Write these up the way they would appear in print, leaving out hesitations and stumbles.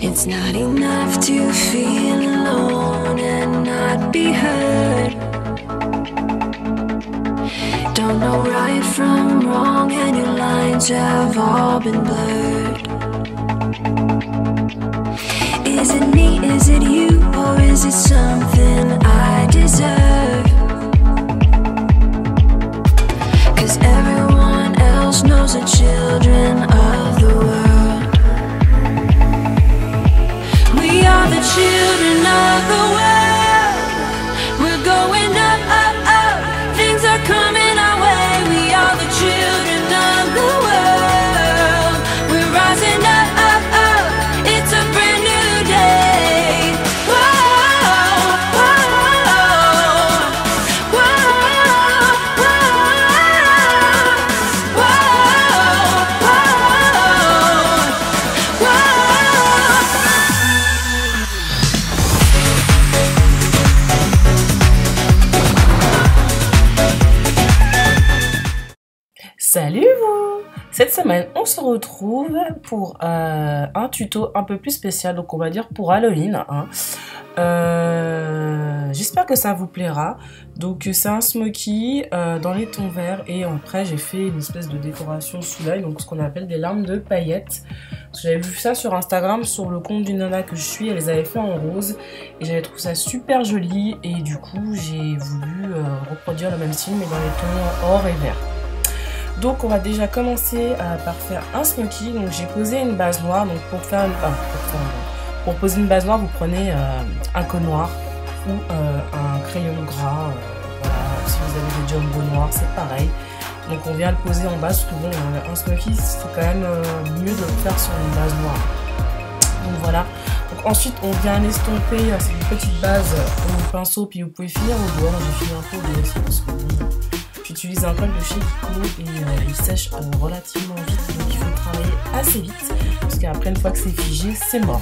It's not enough to feel alone and not be heard. Don't know right from wrong and your lines have all been blurred. Is it me, is it you, or is it something I deserve? 'Cause everyone else knows the children of the world. We are the children of the world. We're going up, up, up. Things are coming our way. We are the children of the world. We're rising up, up, up. It's a brand new day. Whoa, whoa, whoa, whoa, whoa, whoa. Salut vous! Cette semaine, on se retrouve pour un tuto un peu plus spécial, donc on va dire pour Halloween. Hein. J'espère que ça vous plaira. Donc c'est un smoky dans les tons verts et après j'ai fait une espèce de décoration sous l'œil, donc ce qu'on appelle des larmes de paillettes. J'avais vu ça sur Instagram, sur le compte d'une nana que je suis, elle les avait fait en rose et j'avais trouvé ça super joli et du coup j'ai voulu reproduire le même style mais dans les tons or et vert. Donc on va déjà commencer par faire un smoky. Donc j'ai posé une base noire. Donc pour poser une base noire, vous prenez un code noir ou un crayon gras. Voilà. Si vous avez des jumbo noirs, c'est pareil. Donc on vient le poser en bas. Surtout bon, un smoky, c'est quand même mieux de le faire sur une base noire. Donc voilà. Donc ensuite on vient estomper cette petite base au pinceau, puis vous pouvez finir au doigt. J'ai fini un peu au doigt aussi parce que j'utilise un col de chez Kiko et il sèche relativement vite, donc il faut travailler assez vite parce qu'après une fois que c'est figé, c'est mort.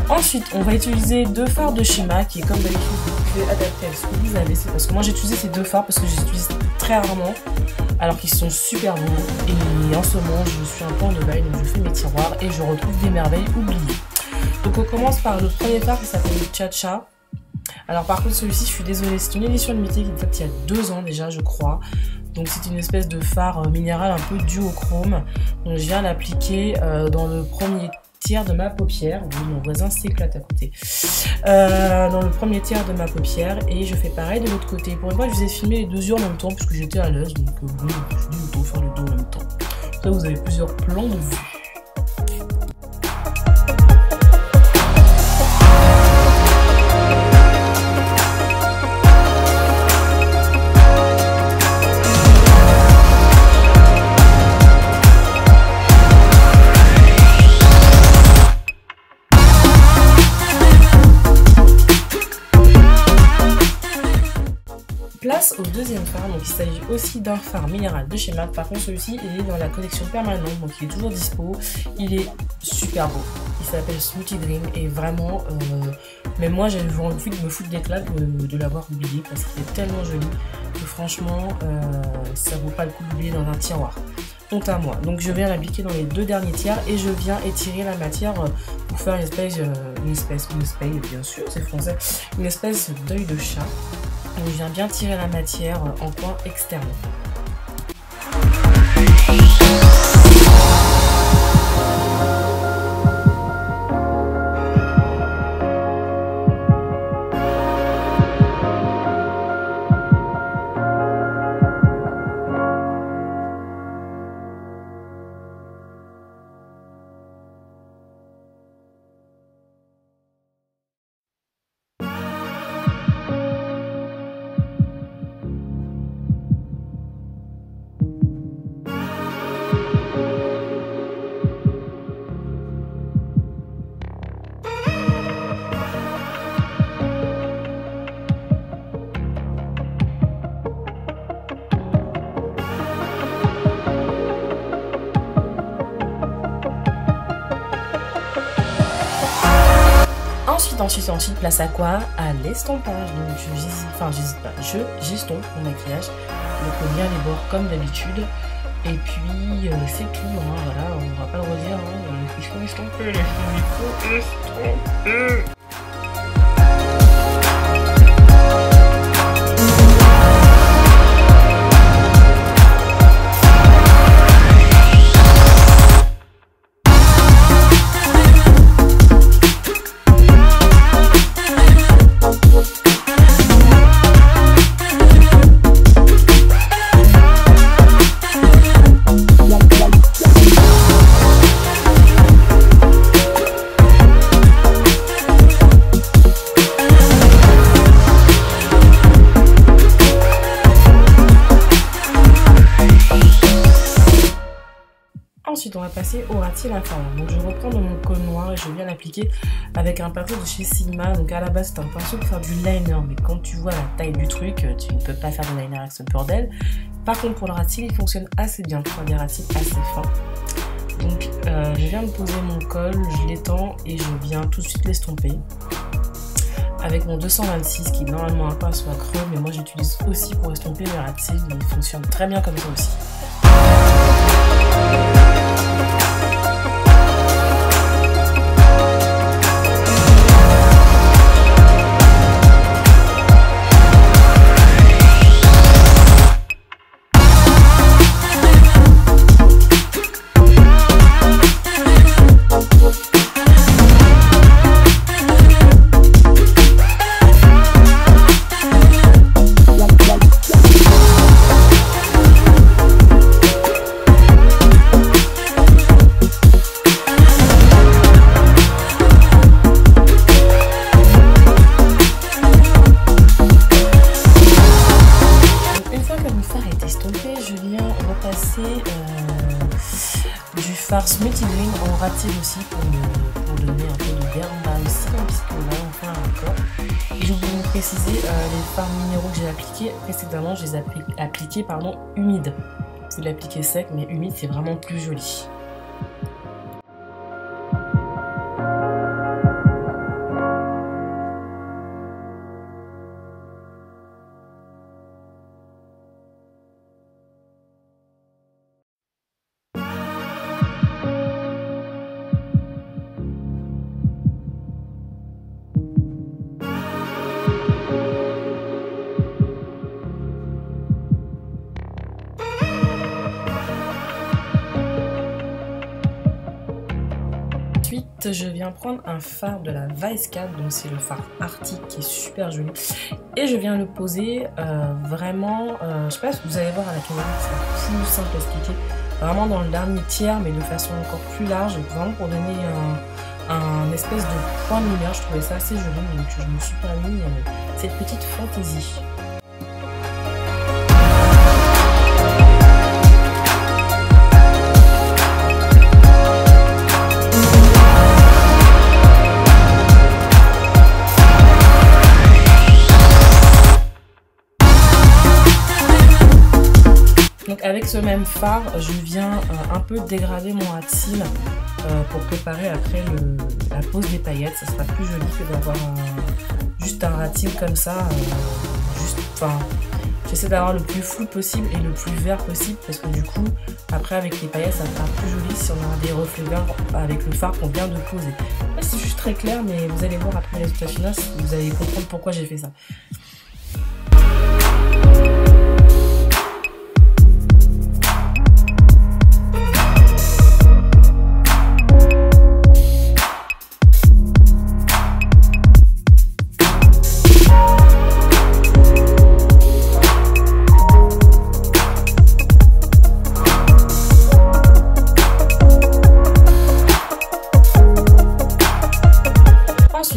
Ensuite, on va utiliser deux fards de schéma qui est comme d'habitude, vous pouvez adapter à ce que vous avez. C'est parce que moi j'ai utilisé ces deux fards parce que je les utilise très rarement alors qu'ils sont super beaux et en ce moment je suis un peu en bail, donc je fais mes tiroirs et je retrouve des merveilles oubliées. Donc on commence par le premier fard qui s'appelle Cha-Cha. Alors par contre celui-ci, je suis désolée, c'est une édition limitée qui date il y a 2 ans déjà je crois. Donc c'est une espèce de fard minéral un peu duochrome. Donc je viens l'appliquer dans le premier tiers de ma paupière. Oui, mon voisin s'éclate à côté. Dans le premier tiers de ma paupière et je fais pareil de l'autre côté. Pour une fois je vous ai filmé les deux yeux en même temps puisque j'étais à l'aise. Donc oui, je me suis dit autant faire les deux en même temps. Là vous avez plusieurs plans de vue. Place au deuxième fard, donc il s'agit aussi d'un fard minéral de chez MAC. Par contre celui-ci il est dans la collection permanente, donc il est toujours dispo. Il est super beau, il s'appelle Smoothie Dream et vraiment même moi j'avais envie de me foutre d'éclat de l'avoir oublié parce qu'il est tellement joli que franchement ça vaut pas le coup d'oublier dans un tiroir. Honte à moi. Donc je viens l'appliquer dans les deux derniers tiers et je viens étirer la matière pour faire une espèce bien sûr c'est français, une espèce d'œil de chat. Donc je viens bien tirer la matière en coin externe. Ensuite, place à quoi? À l'estompage. Donc j'estompe mon maquillage donc bien les bords comme d'habitude. Et puis c'est tout, hein, voilà, on va pas le redire, hein, il faut estomper, il faut estomper. Ensuite, on va passer au ras-de-cils inférieur. Donc, je reprends dans mon col noir et je viens l'appliquer avec un pinceau de chez Sigma. Donc, à la base, c'est un pinceau pour faire du liner. Mais quand tu vois la taille du truc, tu ne peux pas faire de liner avec ce bordel. Par contre, pour le ras-de-cils, il fonctionne assez bien pour faire des ras-de-cils assez fins. Donc, je viens de poser mon col, je l'étends et je viens tout de suite l'estomper. Avec mon 226 qui est normalement un pinceau à creux. Mais moi, j'utilise aussi pour estomper mes ras-de-cils. Il fonctionne très bien comme ça aussi. Du fard Smoothie Green en ras-de-cils aussi pour donner un peu de vernis aussi, puisque là on fait un raccord. Et je voulais vous préciser, les fards minéraux que j'ai appliqués précédemment, je les ai appliqués humides. Vous pouvez l'appliquer sec, mais humide c'est vraiment plus joli. Ensuite, je viens prendre un fard de la Vice 4, donc c'est le fard Arctic qui est super joli. Et je viens le poser vraiment, je sais pas si vous allez voir à la caméra, c'est plus simple à expliquer. Vraiment dans le dernier tiers, mais de façon encore plus large, vraiment pour donner un espèce de point de lumière. Je trouvais ça assez joli, donc je me suis permis cette petite fantaisie. Donc avec ce même fard, je viens un peu dégrader mon ras-de-cils pour préparer après la pose des paillettes. Ça sera plus joli que d'avoir juste un ras-de-cils comme ça. J'essaie d'avoir le plus flou possible et le plus vert possible parce que du coup, après avec les paillettes, ça sera plus joli si on a des reflets verts avec le fard qu'on vient de poser. C'est juste très clair, mais vous allez voir après le résultat final, vous allez comprendre pourquoi j'ai fait ça.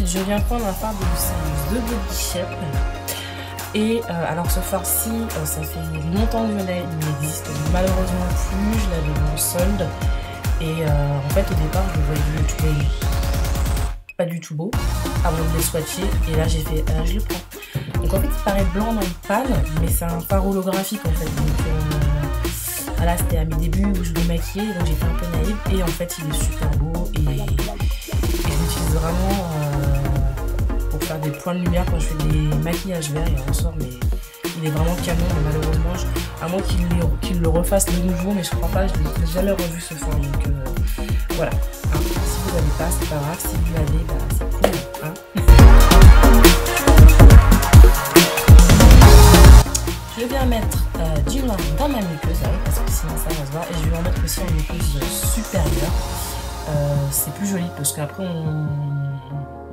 Je viens prendre un fard de Body Shape et alors ce fard-ci, ça fait longtemps que je l'ai, il n'existe malheureusement plus, je l'avais en solde et en fait au départ je le voyais pas du tout beau avant de le swatcher et là j'ai fait je le prends. Donc en fait il paraît blanc dans le pan mais c'est un fard holographique en fait, donc voilà, c'était à mes débuts où je me maquillais donc j'étais un peu naïve et en fait il est super beau et je l'utilise vraiment pour faire des points de lumière quand je fais des maquillages verts, il ressort mais il qu'il est vraiment canon, mais malheureusement, à moins qu'il le refasse de nouveau, mais je crois pas, je n'ai jamais revu ce fard, donc voilà. Hein, si vous n'avez pas, c'est pas grave, si vous l'avez, bah, c'est cool. Hein. Je viens mettre du noir dans ma muqueuse, parce que sinon ça va se voir, et je vais en mettre aussi en muqueuse supérieure. C'est plus joli parce qu'après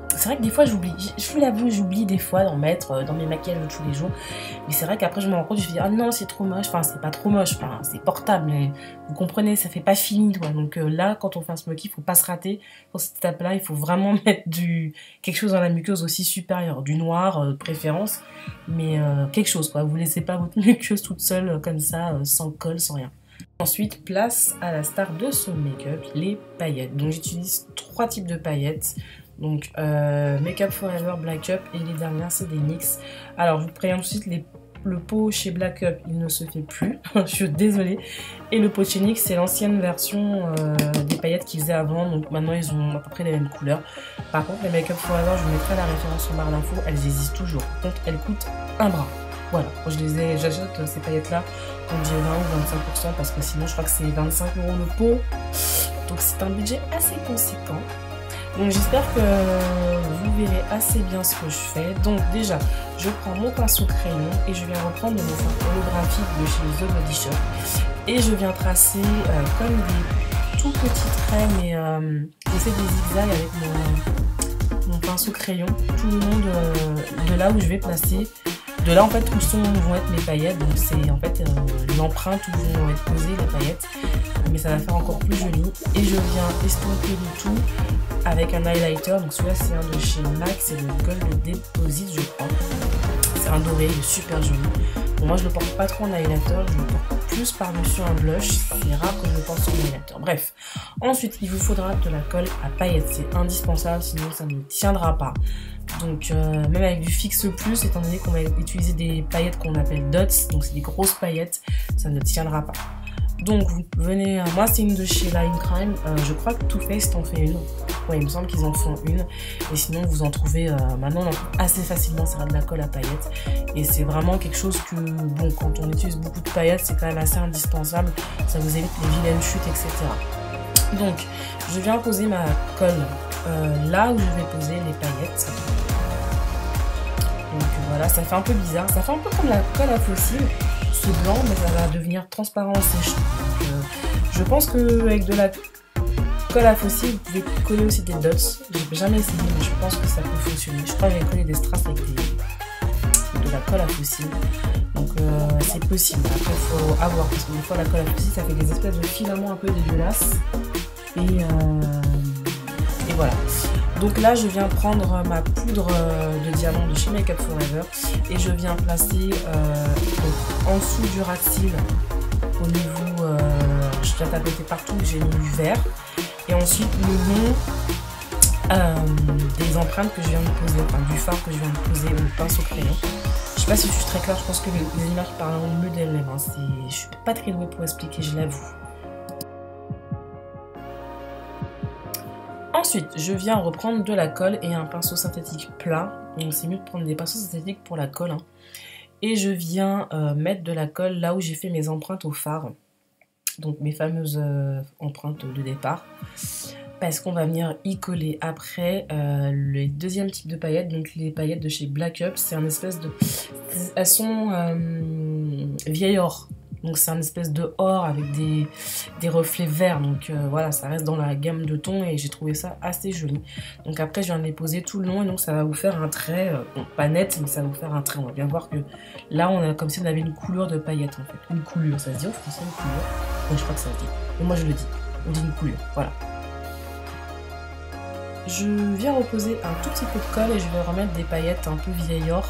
c'est vrai que des fois j'oublie, je vous l'avoue, j'oublie des fois d'en mettre dans mes maquillages de tous les jours, mais c'est vrai qu'après je me rends compte, je me dis ah non c'est trop moche, enfin c'est pas trop moche, enfin c'est portable, mais vous comprenez, ça fait pas fini quoi. Donc là quand on fait un smoky, il faut pas se rater pour cette étape là, il faut vraiment mettre quelque chose dans la muqueuse aussi supérieure, du noir de préférence, mais quelque chose quoi, vous laissez pas votre muqueuse toute seule comme ça, sans colle, sans rien. Ensuite, place à la star de ce make-up, les paillettes. Donc j'utilise 3 types de paillettes. Donc Make Up For Ever, Black Up et les dernières c'est des NYX. Alors je vous préviens tout de suite, le pot chez Black Up il ne se fait plus, je suis désolée. Et le pot chez NYX c'est l'ancienne version des paillettes qu'ils faisaient avant. Donc maintenant ils ont à peu près les mêmes couleurs. Par contre les Make Up For Ever, je vous mettrai la référence en barre d'infos, elles existent toujours. Par contre elles coûtent un bras. Voilà, j'achète ces paillettes-là quand j'ai 20 ou 25% parce que sinon je crois que c'est 25 € le pot. Donc c'est un budget assez conséquent. Donc j'espère que vous verrez assez bien ce que je fais. Donc déjà, je prends mon pinceau crayon et je viens reprendre mon fard holographique de chez The Body Shop. Et je viens tracer comme des tout petits traits, mais j'essaie des zigzags avec mon pinceau crayon tout le long de là où je vais placer. De là en fait où vont être mes paillettes, donc c'est en fait l'empreinte où vont être posées les paillettes, mais ça va faire encore plus joli. Et je viens estomper le tout avec un highlighter, donc celui-là c'est un de chez MAC, c'est le Gold Deposit je crois. C'est un doré, il est super joli. Bon, moi je le porte pas trop en highlighter, je le porte plus par-dessus un blush, c'est rare que je le porte sur un highlighter. Bref, ensuite il vous faudra de la colle à paillettes, c'est indispensable sinon ça ne tiendra pas. Donc même avec du fixe plus, étant donné qu'on va utiliser des paillettes qu'on appelle dots, donc c'est des grosses paillettes, ça ne tiendra pas. Donc vous venez, moi c'est une de chez Line Crime, je crois que Too Faced en fait une. Ouais, il me semble qu'ils en font une. Et sinon vous en trouvez, maintenant on en trouve assez facilement, c'est de la colle à paillettes. Et c'est vraiment quelque chose que, bon, quand on utilise beaucoup de paillettes, c'est quand même assez indispensable. Ça vous évite les vilaines chutes, etc. Donc je viens poser ma colle là où je vais poser les paillettes. Donc voilà, ça fait un peu bizarre, ça fait un peu comme la colle à fossiles. C'est blanc mais ça va devenir transparent en séchant. Donc, je pense qu'avec de la colle à fossiles, vous pouvez coller aussi des dots. J'ai jamais essayé mais je pense que ça peut fonctionner. Je crois que j'ai collé des strass avec de la colle à fossiles. Donc c'est possible. Après il faut avoir parce que des fois la colle à fossiles ça fait des espèces de filaments un peu dégueulasses. Et voilà. Donc là je viens prendre ma poudre de diamant de chez Make Up For Ever et je viens placer donc, en dessous du ras de cils au niveau, je viens tapoter partout où j'ai mis du vert et ensuite le long des empreintes que je viens de poser, enfin du fard que je viens de poser au pinceau crayon. Je sais pas si je suis très claire, je pense que les images parleront mieux d'elles-mêmes, hein. Je suis pas très douée pour expliquer, je l'avoue. Ensuite, je viens reprendre de la colle et un pinceau synthétique plat. Donc c'est mieux de prendre des pinceaux synthétiques pour la colle. Hein. Et je viens mettre de la colle là où j'ai fait mes empreintes au fard. Donc mes fameuses empreintes de départ. Parce qu'on va venir y coller après le deuxième type de paillettes. Donc les paillettes de chez Black Up. C'est un espèce de... Elles sont vieil or. Donc c'est un espèce de or avec des reflets verts. Donc voilà, ça reste dans la gamme de tons et j'ai trouvé ça assez joli. Donc après je viens de les poser tout le long et donc ça va vous faire un trait, bon, pas net mais ça va vous faire un trait. On va bien voir que là on a comme si on avait une couleur de paillettes en fait. Une coulure, ça se dit en français une couleur? Oui je crois que ça se dit. Mais moi je le dis, on dit une coulure, voilà. Je viens reposer un tout petit peu de colle et je vais remettre des paillettes un peu vieil or.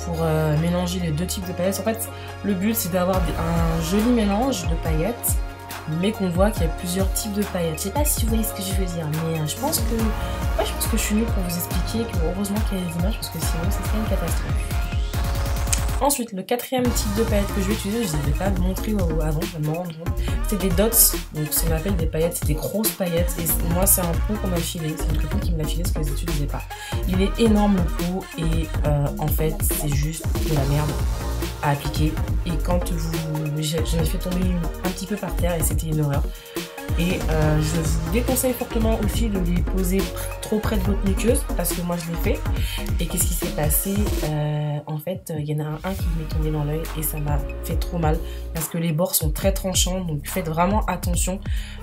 Pour mélanger les deux types de paillettes. En fait, le but c'est d'avoir un joli mélange de paillettes, mais qu'on voit qu'il y a plusieurs types de paillettes. Je sais pas si vous voyez ce que je veux dire, mais je pense que je suis nulle pour vous expliquer que heureusement qu'il y a des images parce que sinon ce serait une catastrophe. Ensuite, le quatrième type de paillettes que je vais utiliser, je ne vous ai pas montré avant, je vais me rendre compte, c'est des dots, donc ce qu'on appelle des paillettes, c'est des grosses paillettes, et moi c'est un pot qu'on m'a filé, c'est une copine qui me l'a filé parce que les n'utilisaient pas. Il est énorme le pot, et en fait c'est juste de la merde. à appliquer. Et quand j'en ai fait tomber un petit peu par terre et c'était une horreur. Et je vous déconseille fortement aussi de les poser trop près de votre muqueuse parce que moi je l'ai fait. Et qu'est-ce qui s'est passé? En fait, il y en a un qui m'est tombé dans l'œil et ça m'a fait trop mal parce que les bords sont très tranchants, donc faites vraiment attention.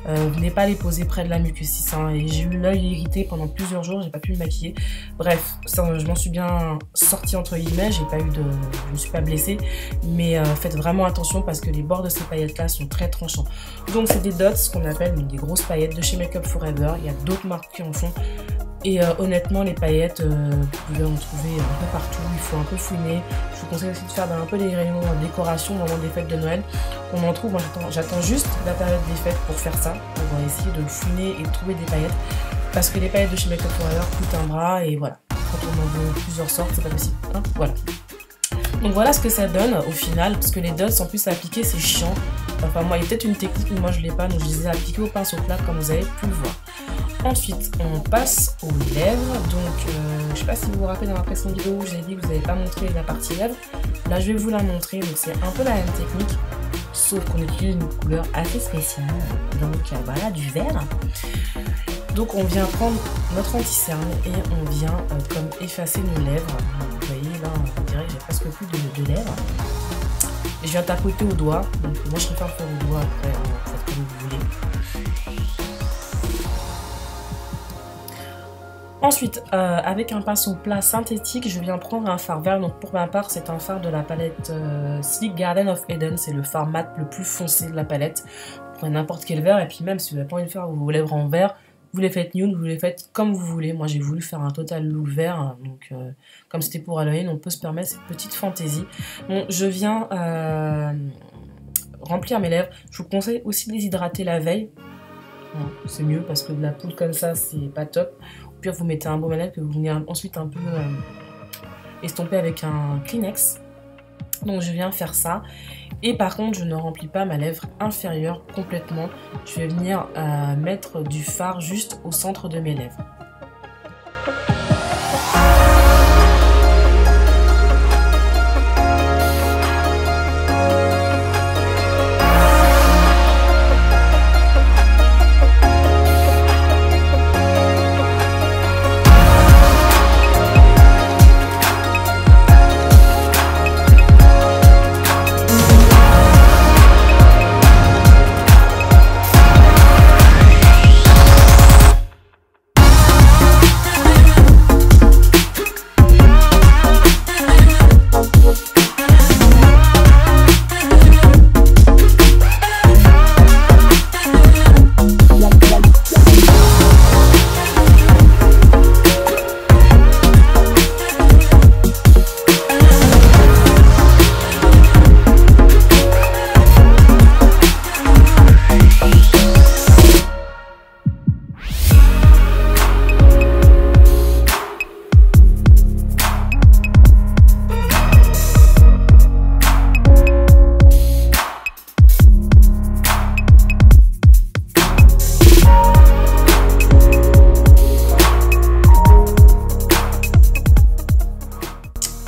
Venez pas les poser près de la muqueuse, hein, et j'ai eu l'œil irrité pendant plusieurs jours, j'ai pas pu me maquiller. Bref, ça, je m'en suis bien sortie entre guillemets, je me suis pas blessée, mais faites vraiment attention parce que les bords de ces paillettes là sont très tranchants. Donc c'est des dots, ce qu'on appelle des grosses paillettes de chez Make Up For Ever. Il y a d'autres marques qui en font. Et honnêtement, les paillettes, vous pouvez en trouver un peu partout. Il faut un peu fouiner. Je vous conseille aussi de faire un peu des rayons décoration au moment des fêtes de Noël. On en trouve. Moi, j'attends juste la période des fêtes pour faire ça. On va essayer de fouiner et de trouver des paillettes. Parce que les paillettes de chez Make Up For Ever coûtent un bras. Et voilà. Quand on en veut plusieurs sortes, c'est pas possible. Hein, voilà. Donc voilà ce que ça donne au final. Parce que les dots, en plus, à appliquer, c'est chiant. Enfin, moi, il y a peut-être une technique, mais moi, je l'ai pas. Donc, je les ai appliqués au pinceau plat, comme vous avez pu le voir. Ensuite, on passe aux lèvres. Donc, je sais pas si vous vous rappelez dans la précédente vidéo où j'ai dit que vous n'avez pas montré la partie lèvres. Là, je vais vous la montrer. Donc, c'est un peu la même technique, sauf qu'on utilise une couleur assez spéciale. Donc, voilà, du vert. Donc, on vient prendre notre anti-cerne et on vient comme effacer nos lèvres. Vous voyez, là, on dirait que j'ai presque plus de lèvres. Et je viens tapoter au doigt. Donc, moi, je préfère faire au doigt après, faites comme vous voulez. Ensuite, avec un pinceau plat synthétique, je viens prendre un fard vert. Donc pour ma part, c'est un fard de la palette Sleek Garden of Eden. C'est le fard mat le plus foncé de la palette. Vous prenez n'importe quel vert et puis même si vous n'avez pas envie de faire vos lèvres en vert, vous les faites nude, vous les faites comme vous voulez. Moi, j'ai voulu faire un total look vert. Donc comme c'était pour Halloween, on peut se permettre cette petite fantaisie. Bon, je viens remplir mes lèvres. Je vous conseille aussi de les hydrater la veille. C'est mieux parce que de la poudre comme ça, c'est pas top. Puis vous mettez un baume à lèvres que vous venez ensuite un peu estomper avec un Kleenex. Donc je viens faire ça. Et par contre, je ne remplis pas ma lèvre inférieure complètement. Je vais venir mettre du fard juste au centre de mes lèvres.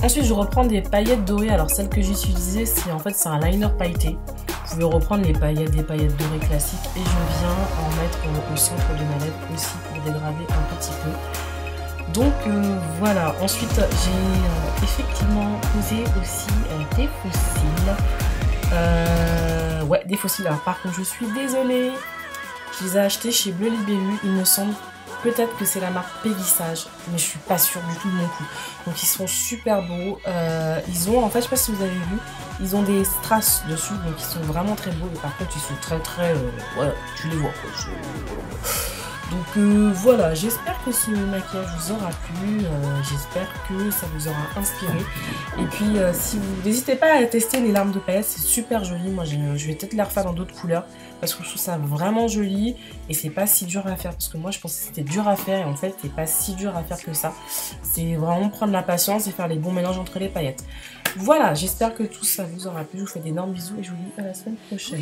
Ensuite, je reprends des paillettes dorées. Alors, celle que j'ai utilisée, c'est un liner pailleté. Vous pouvez reprendre des paillettes dorées classiques. Et je viens en mettre au centre de ma lèvre aussi pour dégrader un petit peu. Donc, voilà. Ensuite, j'ai effectivement posé aussi des fossiles. Ouais, des fossiles. Alors, par contre, je suis désolée. Je les ai achetés chez Bleu Libellule. Il me semble. Peut-être que c'est la marque Pévissage, mais je suis pas sûre du tout de mon coup. Donc ils sont super beaux. Ils ont, en fait, je sais pas si vous avez vu, ils ont des strass dessus, donc ils sont vraiment très beaux. Mais par contre, ils sont très, voilà, tu les vois quoi. Donc voilà, j'espère que ce maquillage vous aura plu, j'espère que ça vous aura inspiré. Et puis si vous n'hésitez pas à tester les larmes de paillettes, c'est super joli. Moi je vais peut-être les refaire dans d'autres couleurs parce que je trouve ça vraiment joli et c'est pas si dur à faire parce que moi je pensais que c'était dur à faire et en fait c'est pas si dur à faire que ça. C'est vraiment prendre la patience et faire les bons mélanges entre les paillettes. Voilà, j'espère que tout ça vous aura plu. Je vous fais d'énormes bisous et je vous dis à la semaine prochaine.